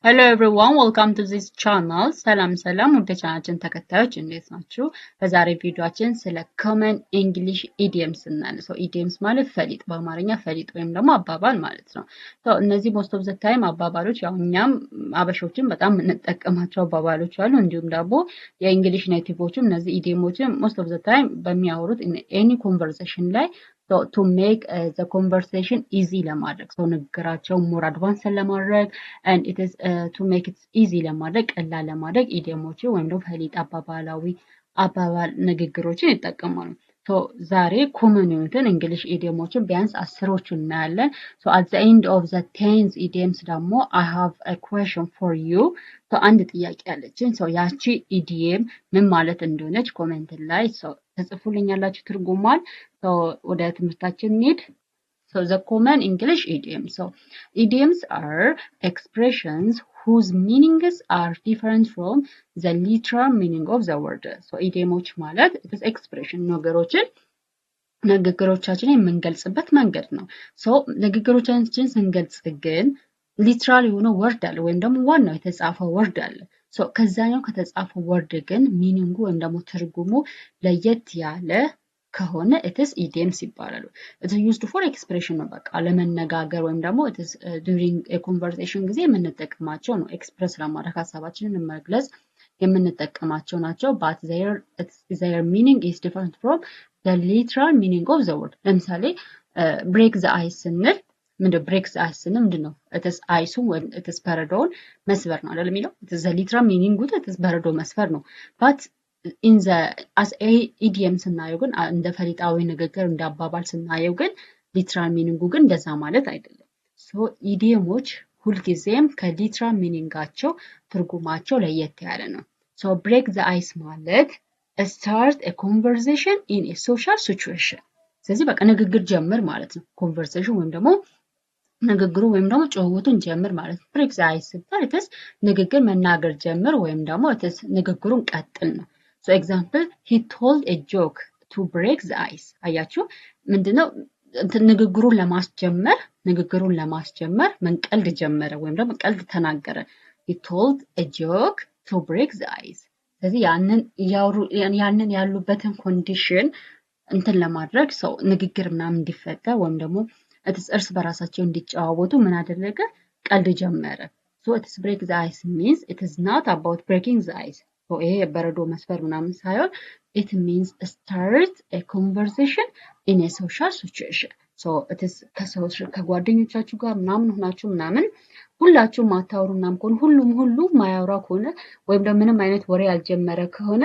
Hello everyone, welcome to this channel. ሰላም ወደ ቻናላችን ተከታዮች እንዴት ናችሁ? በዛሬ ቪዲዮአችን ስለ common English idioms እናያለን። idioms ማለት ፈሊጥ በአማርኛ ፈሊጥ ወይም ደግሞ አባባል ማለት ነው። እነዚህ most of the time አባባሎች ያው እኛም አበሾችን በጣም እንጠቀማቸው አባባሎች አሉ። እንዲሁም ደግሞ የእንግሊሽ ኔቲቮችም እነዚህ idiomoችን most of the time በሚያወሩት any conversation ላይ to make the conversation easy ለማድረግ ንግግራቸው more advanced ለማድረግ and it is to make it easy ለማድረግ ቀላል ለማድረግ ኢዲየሞችን ወይም ደግሞ ፈሊጥ አባባላዊ አባባል ንግግሮችን ይጠቀማሉ። ዛሬ ኮመን የሆኑትን እንግሊሽ ኢዲየሞችን ቢያንስ 10ዎቹን እናያለን። at the end of the 10th idioms ደግሞ I have a question for you. አንድ ጥያቄ አለችን። ያቺ ኢዲየም ምን ማለት እንደሆነች ኮሜንት ላይ ተጽፉልኛላችሁ ትርጉሟን። ወደ ትምህርታችን እንሂድ። the common English idioms. Idioms are expressions whose meanings are different from the literal meaning of the word. idiomoች ማለት it is expression ንግግሮቻችንን የምንገልጽበት መንገድ ነው። ንግግሮቻችንን ስንገልጽ ግን ሊትራል የሆነ ወርድ አለ ወይም ደግሞ ዋናው የተጻፈው ወርድ አለ። ከዛኛው ከተጻፈው ወርድ ግን ሚኒንጉ ወይም ደግሞ ትርጉሙ ለየት ያለ ከሆነ it is idioms ይባላሉ። it is used for expression ነው በቃ ለመነጋገር ወይም ደግሞ it is during a conversation ጊዜ የምንጠቀማቸው ነው። ኤክስፕረስ ለማድረግ ሀሳባችንን መግለጽ የምንጠቀማቸው ናቸው። but their meaning is different from the literal meaning of the word. ለምሳሌ break the ice ስንል break the ice ስንል ምንድነው? it is ice when it is በረዶውን መስበር ነው አይደል የሚለው? it is the literal meaning it is በረዶ መስበር ነው። but in the as a idiom ስናየው ግን እንደ ፈሊጣዊ ንግግር እንደ አባባል ስናየው ግን ሊትራል ሚኒንጉ ግን እንደዛ ማለት አይደለም። ኢዲየሞች ሁልጊዜም ከሊትራል ሚኒንጋቸው ትርጉማቸው ለየት ያለ ነው። break the ice ማለት start a conversation in a social situation። ስለዚህ በቃ ንግግር ጀምር ማለት ነው። conversation ወይም ደግሞ ንግግሩ ወይም ደግሞ ጭውውቱን ጀምር ማለት ነው። break the ice ሲባል ንግግር መናገር ጀምር ወይም ደግሞ ንግግሩን ቀጥል ነው። example, he told a joke to break the ice. አያችሁ ምንድነው ንግግሩን ለማስጀመር ምን ቀልድ ጀመረ ወይም ደግሞ ቀልድ ተናገረ። he told a joke to break the ice. ስለዚህ ያንን ያሉበትን ኮንዲሽን ለማድረግ ንግግር ምናምን እንዲፈጠር ወይም ደግሞ እርስ በራሳቸው እንዲጨዋወቱ ምን አደረገ? ቀልድ ጀመረ። it is break the ice means it is not about breaking the ice. ይሄ በረዶ መስፈር ምናምን ሳይሆን it means start a conversation in a social situation. it is ከጓደኞቻችሁ ጋር ምናምን ሆናችሁ ምናምን ሁላችሁም ማታወሩ ምናምን ከሆነ ሁሉም ማያወራ ከሆነ ወይም ደግሞ ምንም አይነት ወሬ ያልጀመረ ከሆነ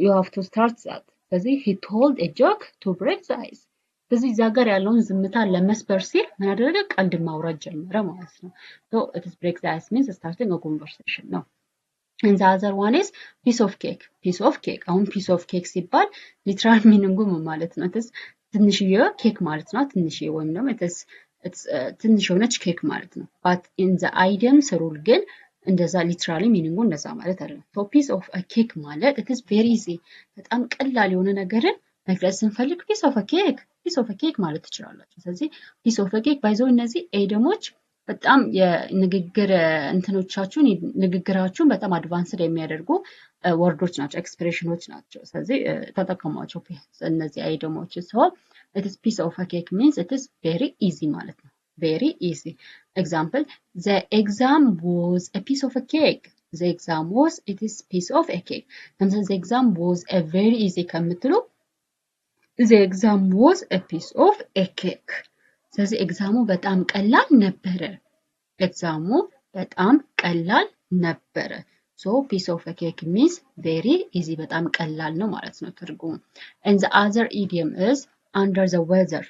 you have to start that. ስለዚህ he told a joke to break the ice. ስለዚህ እዛ ጋር ያለውን ዝምታ ለመስበር ሲል ምን አደረገ? ቀልድ ማውራት ጀመረ ማለት ነው። it is break the ice means starting a conversation ነው። and the other one is piece of cake. አሁን piece of cake ሲባል ሊትራል ሚኒንጉ ማለት ነው ትንሽዬ ኬክ ማለት ነው። ትንሽዬ ወይም ደግሞ ትንሽ የሆነች ኬክ ማለት ነው። but in the idioms rule ግን እንደዛ ሊትራሊ ሚኒንጉ እንደዛ ማለት አይደለም። piece of a cake ማለት it is very easy በጣም ቀላል የሆነ ነገርን መግለጽ ስንፈልግ piece of a cake ማለት ትችላላችሁ። ስለዚህ piece of a cake ባይዘው እነዚህ ኤደሞች በጣም የንግግር ንግግራችሁን በጣም አድቫንስድ የሚያደርጉ ወርዶች ናቸው፣ ኤክስፕሬሽኖች ናቸው። ስለዚህ ተጠቀሟቸው እነዚህ አይደሞች። it is piece of a cake means it is very easy ማለት ነው። very easy. Example, the exam was a piece of a cake. the exam was it is piece of a cake. ለምሳሌ the exam was a very easy ከምትሉ the exam was a piece of a cake. ስለዚህ ኤግዛሙ በጣም ቀላል ነበረ። piece of a cake means very easy በጣም ቀላል ነው ማለት ነው ትርጉሙ። and the other idiom is under the weather.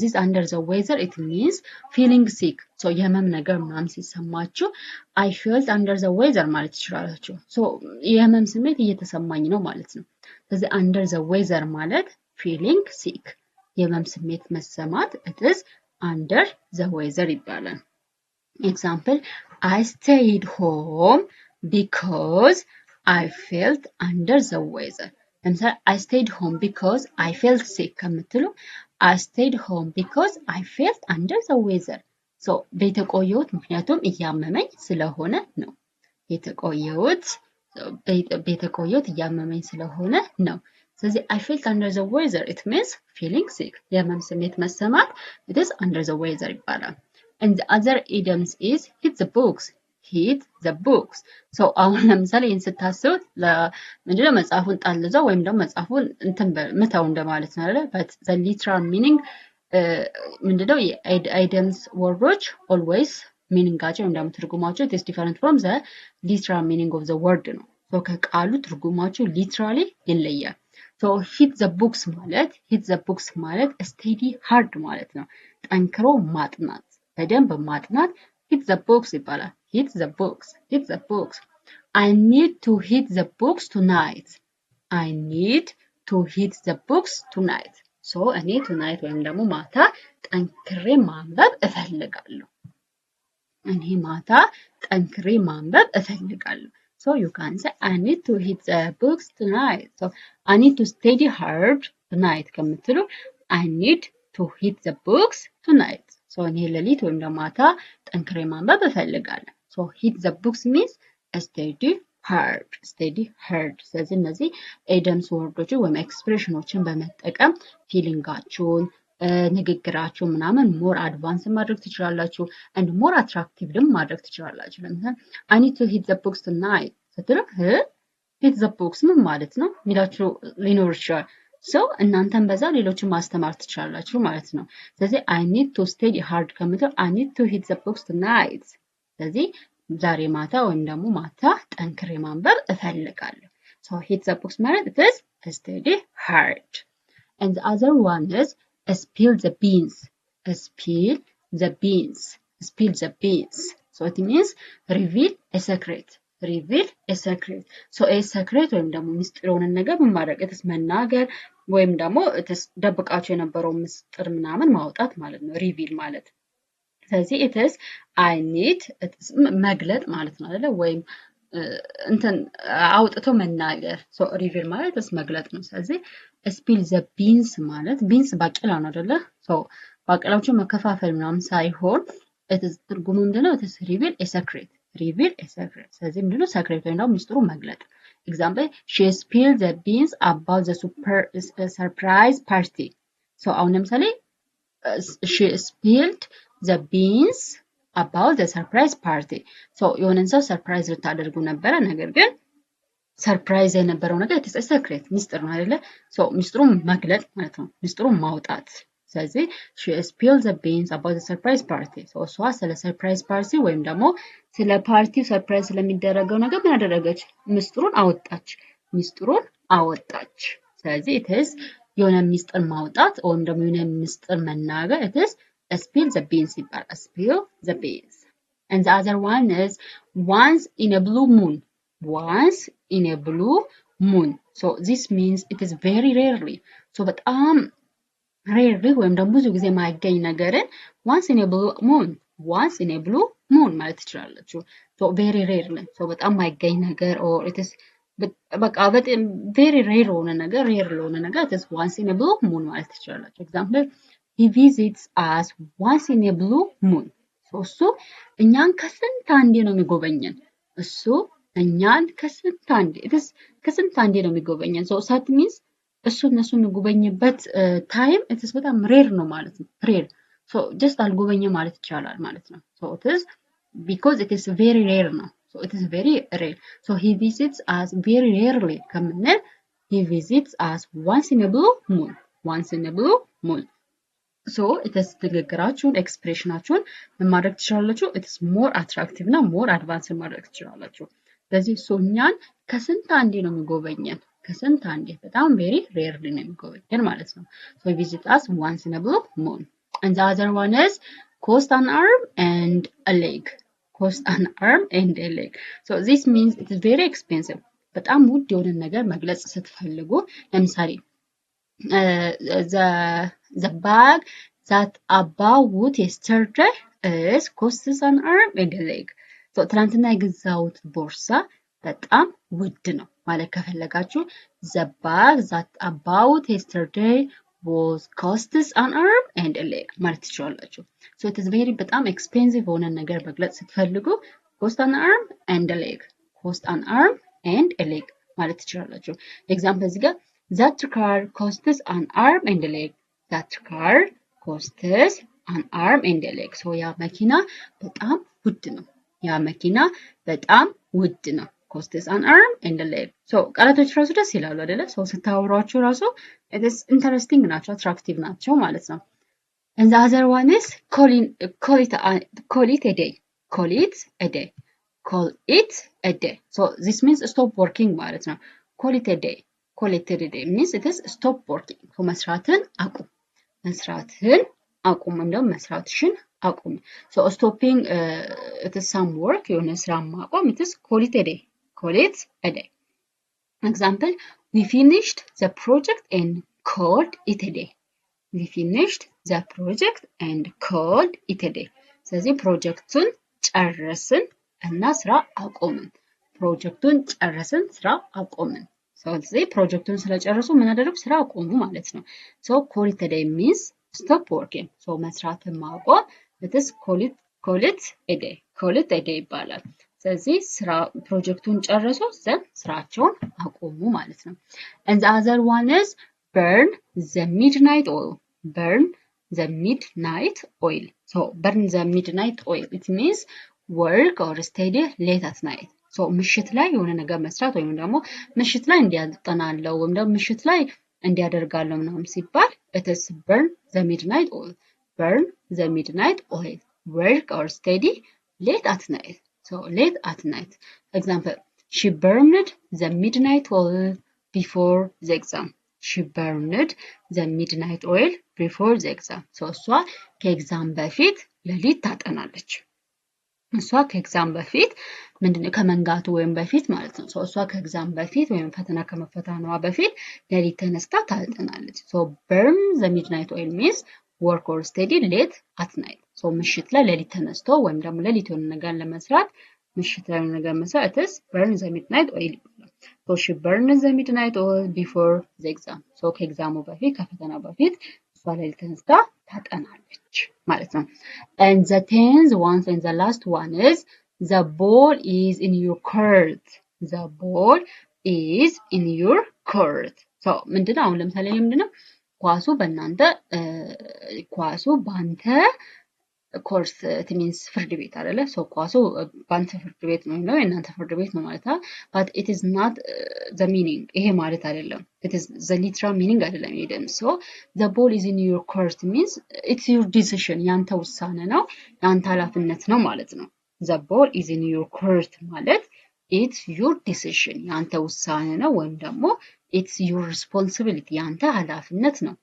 this under the weather it means feeling sick. የህመም ነገር ምናምን ሲሰማችሁ I felt under the weather ማለት ትችላላችሁ። የህመም ስሜት እየተሰማኝ ነው ማለት ነው። ስለዚህ under the weather ማለት feeling sick የህመም ስሜት መሰማት it is under the weather ይባላል። example, I stayed home because I felt under the weather. ለምሳሌ I stayed home because I felt sick ከምትሉ I stayed home because I felt under the weather. ሶ ቤተቆየሁት ምክንያቱም እያመመኝ ስለሆነ ነው። ቤተቆየሁት እያመመኝ ስለሆነ ነው። ስለዚህ I felt under the weather it means feeling sick የህመም ስሜት መሰማት it is under the weather ይባላል። and the other idioms is hit the books so አሁን ለምሳሌ ይህን ስታስቡት ምንድነው መጽሐፉን ጣልዘው ወይም ደግሞ መጽሐፉን እንትን ምታው እንደማለት ነው አይደል? but the literal meaning ምንድነው የአይደምስ ወርዶች always ሚኒንጋቸው ወይም ደግሞ ትርጉማቸው it is different from the literal meaning of the word ነው። so ከቃሉ ትርጉማቸው literally ይለያል። so hit the books ማለት study hard ማለት ነው። ጠንክሮ ማጥናት በደንብ ማጥናት hit the books ይባላል። hit the books I need to hit the books tonight so እኔ tonight ወይም ደግሞ ማታ ጠንክሬ ማንበብ እፈልጋለሁ። so you can say I need to hit the books tonight so I need to study hard tonight ከምትሉ I need to hit the books tonight so እኔ ሌሊት ወይም ደግሞ ማታ ጠንክሬ ማንበብ እፈልጋለሁ። so hit the books means study hard ስለዚህ እነዚህ ኤደምስ ወርዶችን ወይም ኤክስፕሬሽኖችን በመጠቀም ፊሊንጋችሁን ንግግራችሁን ምናምን ሞር አድቫንስ ማድረግ ትችላላችሁ and more attractive ደግሞ ማድረግ ትችላላችሁ። ለምሳሌ I need to hit the books tonight ስትሉ hit the books ምን ማለት ነው ሚላችሁ ሊኖር ይችላል። so እናንተም በዛ ሌሎችን ማስተማር ትችላላችሁ ማለት ነው። ስለዚህ I need to study hard ከምትሉ I need to hit the books tonight ስለዚህ ዛሬ ማታ ወይም ደግሞ ማታ ጠንክሬ ማንበብ እፈልጋለሁ። so hit the books ማለት it is study hard and the other one is spill the beans so it means reveal a secret so a secret ወይም ደግሞ ምስጢር የሆነ ነገር ማድረግ it's መናገር ወይም ደግሞ ደብቃችሁ የነበረው ምስጢር ምናምን ማውጣት ማለት ነው reveal ማለት። ስለዚህ it is I need መግለጥ ማለት ነው አይደል? ወይም እንትን አውጥቶ መናገር so reveal ማለት መግለጥ ነው። ስለዚህ spill the beans ማለት beans ባቄላ ነው አይደለ? so ባቄላዎቹ መከፋፈል ምናምን ሳይሆን ትርጉሙ ምንድነው? it is reveal a secret ስለዚህ ምንድነው secret ወይም ደግሞ ምስጢሩ መግለጥ። example she spilled the beans about the surprise party so አሁን ለምሳሌ she spilled the beans about the surprise party so የሆነን ሰው ሰርፕራይዝ ልታደርጉ ነበረ ነገር ግን ሰርፕራይዝ የነበረው ነገር it's a secret ምስጢር ነው አይደለ? so ምስጢሩን መግለጥ ማለት ነው ምስጢሩን ማውጣት። ስለዚህ she spilled the beans about the surprise party so እሷ ስለ ሰርፕራይዝ ፓርቲ ወይም ደግሞ ስለ ፓርቲው ሰርፕራይዝ ስለሚደረገው ነገር ምን አደረገች? ምስጢሩን አወጣች። ስለዚህ it is የሆነ ምስጢር ማውጣት ወይም ደግሞ የሆነ ምስጢር መናገር it is spill the beans ይባላል። spill the beans and the other one is once in a blue moon so this means it is very rarely so በጣም rarely ወይም ደግሞ ብዙ ጊዜ ማይገኝ ነገርን once in a blue moon ማለት ትችላላችሁ። so very rarely so በጣም ማይገኝ ነገር or it is በቃ በጣም very rare የሆነ ነገር it is once in a blue moon ማለት ትችላላችሁ። example he visits us once in a blue moon so እሱ እኛን ከስንት አንዴ ነው የሚጎበኘን ከስንት አንዴ ነው የሚጎበኘን so that means እሱ እነሱን የሚጎበኝበት ታይም it is በጣም ሬር ነው ማለት ነው rare so just አልጎበኘ ማለት ይቻላል ማለት ነው so it is because it is very rare ነው so it is very rare so he visits us very rarely ከምንል he visits us once in a blue moon so it is ንግግራችሁን ኤክስፕሬሽናችሁን ማድረግ ትችላላችሁ it is more attractive እና more advanced ማድረግ ትችላላችሁ። ስለዚህ እኛን ከስንት አንዴ ነው የሚጎበኘን በጣም very rarely ነው የሚጎበኘን ማለት ነው so he visits us once in a blue moon and the other one is cost an arm and a leg so this means it is very expensive በጣም ውድ የሆነ ነገር መግለጽ ስትፈልጉ ለምሳሌ the bag that I bought yesterday is costs an arm and a leg so ትናንትና የገዛሁት ቦርሳ በጣም ውድ ነው ማለት ከፈለጋችሁ the bag that I bought yesterday was costs an arm and a leg ማለት ትችላላችሁ። so it is very በጣም ኤክስፔንሲቭ የሆነ ነገር መግለጽ ስትፈልጉ cost an arm and a leg cost an arm and a leg ማለት ትችላላችሁ። ኤግዛምፕል እዚህ ጋር that car costs an arm and a leg that car costs an arm and a leg so ያ መኪና በጣም ውድ ነው። ያ መኪና በጣም ውድ ነው። costs an arm and a leg so ቃላቶች ራሱ ደስ ይላሉ አይደለ? so ስታወሯቸው ራሱ it is interesting ናቸው attractive ናቸው ማለት ነው። and the other one is call it a day call it a day call it a day so this means stop working ማለት ነው። call it a day call it a day means it is stop working so መስራትን አቁም መስራትን አቁም እንደውም መስራትሽን አቁም so stopping it is some work የሆነ ስራ ማቆም it is call it a day call it a day example we finished the project and called it a day we finished the project and called it a day ስለዚህ ፕሮጀክቱን ጨረስን እና ስራ አቆምን ፕሮጀክቱን ጨረስን ስራ አቆምን ስለዚህ ፕሮጀክቱን ስለጨረሱ ምን አደረጉ ስራ አቆሙ ማለት ነው so call it a day means stop working so መስራትን ማቆም it is call it a day call it a day ይባላል ስለዚህ ስራ ፕሮጀክቱን ጨረሱ ዘን ስራቸውን አቆሙ ማለት ነው and the other one is burn the midnight oil burn the midnight oil so burn the midnight oil it means work or study late at night so ምሽት ላይ የሆነ ነገር መስራት ወይም ደግሞ ምሽት ላይ እንዲያጠናለው ወይም ደግሞ ምሽት ላይ እንዲያደርጋለው ምናምን ሲባል it is burn the midnight oil burn the midnight oil work or study late at night so late at night example she burned the midnight oil before the exam she burned the midnight oil before the exam so እሷ ከኤግዛም በፊት ሌሊት ታጠናለች እሷ ከኤግዛም በፊት ምንድነው ከመንጋቱ ወይም በፊት ማለት ነው so እሷ ከኤግዛም በፊት ወይም ፈተና ከመፈተኗ በፊት ሌሊት ተነስታ ታጠናለች so burn the midnight oil means work or study late at night so ምሽት ላይ ሌሊት ተነስቶ ወይም ደግሞ ሌሊት የሆነ ነገር ለመስራት ምሽት ላይ ነገር መስራት it is burn the midnight oil so she burned the midnight oil before the exam so ከኤግዛሙ በፊት ከፈተና በፊት እሷ ሌሊት ተነስታ ታጠናለች ማለት ነው and the 10th one and the last one is the ball is in your court the ball is in your court so ምንድነው አሁን ለምሳሌ ምንድነው ኳሱ በእናንተ ኳሱ ባንተ ኮርስ it means ፍርድ ቤት አይደለ so ኳሱ ባንተ ፍርድ ቤት ነው እናንተ ፍርድ ቤት ነው ማለት ነው but it is not the meaning ይሄ ማለት አይደለም it is the literal meaning አይደለም ይሄም so the ball is in your court means it's your decision ያንተ ውሳኔ ነው ያንተ ኃላፊነት ነው ማለት ነው the ball is in your court ማለት it's your decision ያንተ ውሳኔ ነው ወይም ደግሞ it's your responsibility ያንተ ኃላፊነት ነው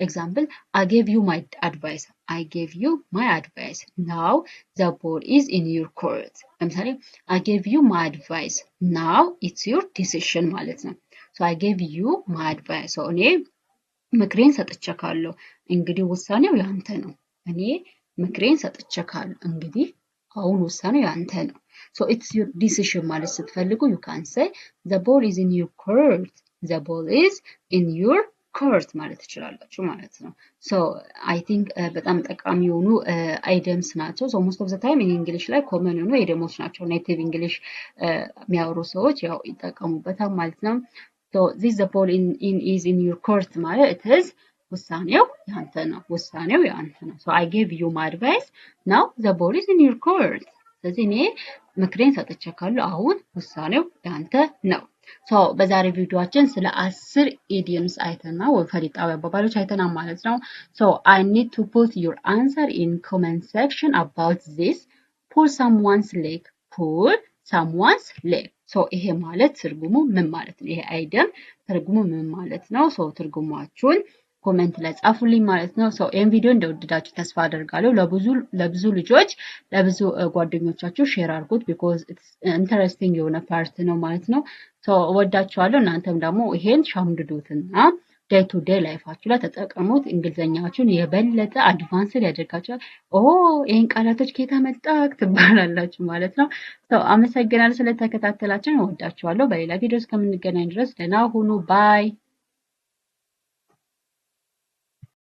example I gave you my advice I gave you my advice now the ball is in your court ለምሳሌ I gave you my advice now it's your decision ማለት ነው so I gave you my advice so እኔ ምክሬን ሰጥቼካለሁ እንግዲህ ውሳኔው ያንተ ነው እኔ ምክሬን ሰጥቼካለሁ እንግዲህ አሁን ውሳኔው ያንተ ነው so it's your decision ማለት ስትፈልጉ you can say the ball is in your court the ball is in your court ማለት ትችላላችሁ ማለት ነው so I think በጣም ጠቃሚ የሆኑ አይደምስ ናቸው so most of the time in English ላይ common የሆኑ አይደሞች ናቸው native English የሚያወሩ ሰዎች ያው ይጠቀሙበታል ማለት ነው so this the ball is in your court ማለት it is ውሳኔው ያንተ ነው ውሳኔው ያንተ ነው so I gave you my advice now the ball is in your court ስለዚህ እኔ ምክሬን ሰጥቼካለሁ አሁን ውሳኔው ያንተ ነው so በዛሬ ቪዲዮአችን ስለ 10 idioms አይተና ወይ ፈሊጣዊ አባባሎች አይተና ማለት ነው so I need to put your answer in comment section about this pull someone's leg pull someone's leg so ይሄ ማለት ትርጉሙ ምን ማለት ነው ይሄ አይደም ትርጉሙ ምን ማለት ነው so ትርጉማችሁን ኮሜንት ላይ ጻፉልኝ ማለት ነው so ይሄን ቪዲዮ እንደወደዳችሁ ተስፋ አደርጋለሁ ለብዙ ልጆች ለብዙ ጓደኞቻችሁ ሼር አድርጉት because it's interesting የሆነ ፓርት ነው ማለት ነው so ወዳችኋለሁ እናንተም ደግሞ ይሄን ሻምድዱትና day to day ላይፋችሁ ላይ ተጠቀሙት እንግሊዘኛችሁን የበለጠ አድቫንስድ ያደርጋችኋል ይሄን ቃላቶች ከየት መጣክ ትባላላችሁ ማለት ነው so አመሰግናለሁ ስለተከታተላችሁ ወዳችኋለሁ በሌላ ቪዲዮ እስከምንገናኝ ድረስ ደህና ሁኑ bye